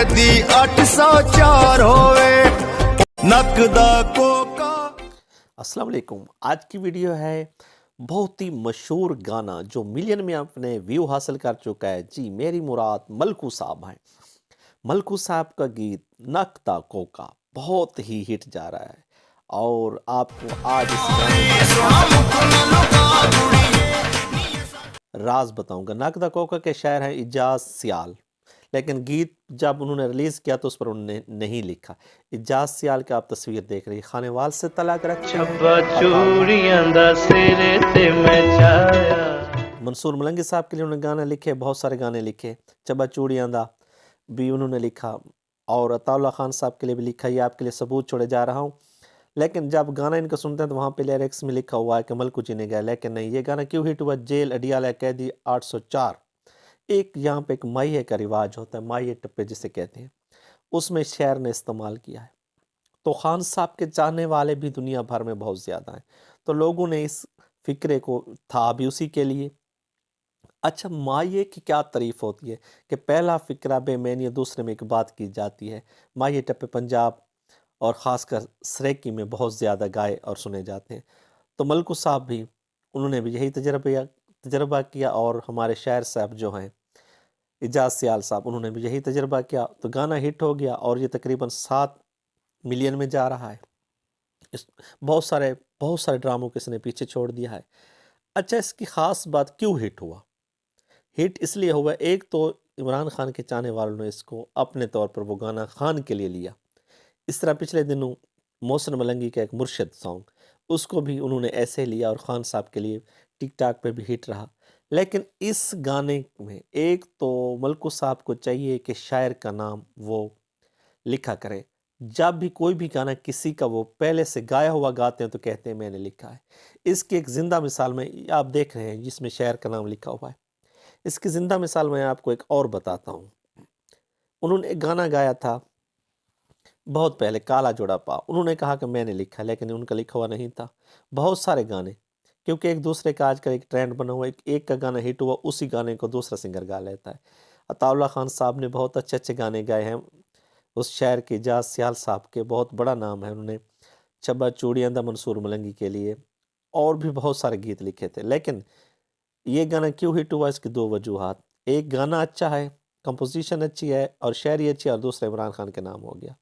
कैदी 804 होवे नकदा कोका। अस्सलाम वालेकुम। आज की वीडियो है बहुत ही मशहूर गाना जो मिलियन में अपने व्यू हासिल कर चुका है। जी मेरी मुराद मलकू साहब हैं। मलकू साहब का गीत नकदा कोका बहुत ही हिट जा रहा है और आपको आज इस राज बताऊंगा। नकदा कोका के शायर हैं इजाज सियाल, लेकिन गीत जब उन्होंने रिलीज़ किया तो उस पर उन्होंने नहीं लिखा। इजाज सियाल की आप तस्वीर देख रही, खानेवाल से तलाक रखते हैं। मंसूर मलंगी साहब के लिए उन्होंने गाने लिखे, बहुत सारे गाने लिखे। चबा चूड़ियां दा भी उन्होंने लिखा और अताउल्ला खान साहब के लिए भी लिखा। ये आपके लिए सबूत छोड़े जा रहा हूँ। लेकिन जब गाना इनका सुनते हैं तो वहाँ पे लिरिक्स में लिखा हुआ है कि मलकू जी ने गाया, लेकिन नहीं। ये गाना क्यों हिट हुआ? जेल अडियाला कैदी 804। एक यहाँ पे एक माहिए का रिवाज होता है, माहिए टप्पे जिसे कहते हैं, उसमें शेर ने इस्तेमाल किया है। तो खान साहब के चाहने वाले भी दुनिया भर में बहुत ज़्यादा हैं, तो लोगों ने इस फिक्रे को था भी उसी के लिए। अच्छा, माहिए की क्या तारीफ होती है कि पहला फिक्रा बेमैनी, दूसरे में एक बात की जाती है। माहिए टप्पे पंजाब और ख़ासकर सरेकी में बहुत ज़्यादा गाए और सुने जाते हैं। तो मलकू साहब भी, उन्होंने भी यही तजर्बा किया और हमारे शायर साहब जो हैं इजाज सियाल साहब, उन्होंने भी यही तजर्बा किया। तो गाना हिट हो गया और ये तकरीबन 7 मिलियन में जा रहा है। इस बहुत सारे ड्रामों के इसने पीछे छोड़ दिया है। अच्छा, इसकी ख़ास बात क्यों हिट हुआ? हिट इसलिए हुआ, एक तो इमरान खान के चाहने वालों ने इसको अपने तौर पर वो गाना खान के लिए लिया। इस तरह पिछले दिनों मोहसिन मलंगी का एक मुर्शिद सॉन्ग, उसको भी उन्होंने ऐसे लिया और ख़ान साहब के लिए टिकटॉक पे भी हिट रहा। लेकिन इस गाने में एक तो मलकू साहब को चाहिए कि शायर का नाम वो लिखा करें। जब भी कोई भी गाना किसी का वो पहले से गाया हुआ गाते हैं तो कहते हैं मैंने लिखा है। इसकी एक ज़िंदा मिसाल में आप देख रहे हैं जिसमें शायर का नाम लिखा हुआ है। इसकी ज़िंदा मिसाल मैं आपको एक और बताता हूँ। उन्होंने एक गाना गाया था बहुत पहले, काला जोड़ा पा। उन्होंने कहा कि मैंने लिखा, लेकिन उनका लिखा हुआ नहीं था। बहुत सारे गाने, क्योंकि एक दूसरे का आजकल एक ट्रेंड बना हुआ है, एक का गाना हिट हुआ उसी गाने को दूसरा सिंगर गा लेता है। अताउल्ला खान साहब ने बहुत अच्छे अच्छे गाने गाए हैं। उस शायर के इजाज सियाल साहब के बहुत बड़ा नाम है। उन्होंने चबा चूड़ियां दा मंसूर मलंगी के लिए और भी बहुत सारे गीत लिखे थे। लेकिन ये गाना क्यों हिट हुआ, इसकी दो वजूहात। एक, गाना अच्छा है, कंपोजिशन अच्छी है और शायरी अच्छी है, और दूसरा इमरान खान के नाम हो गया।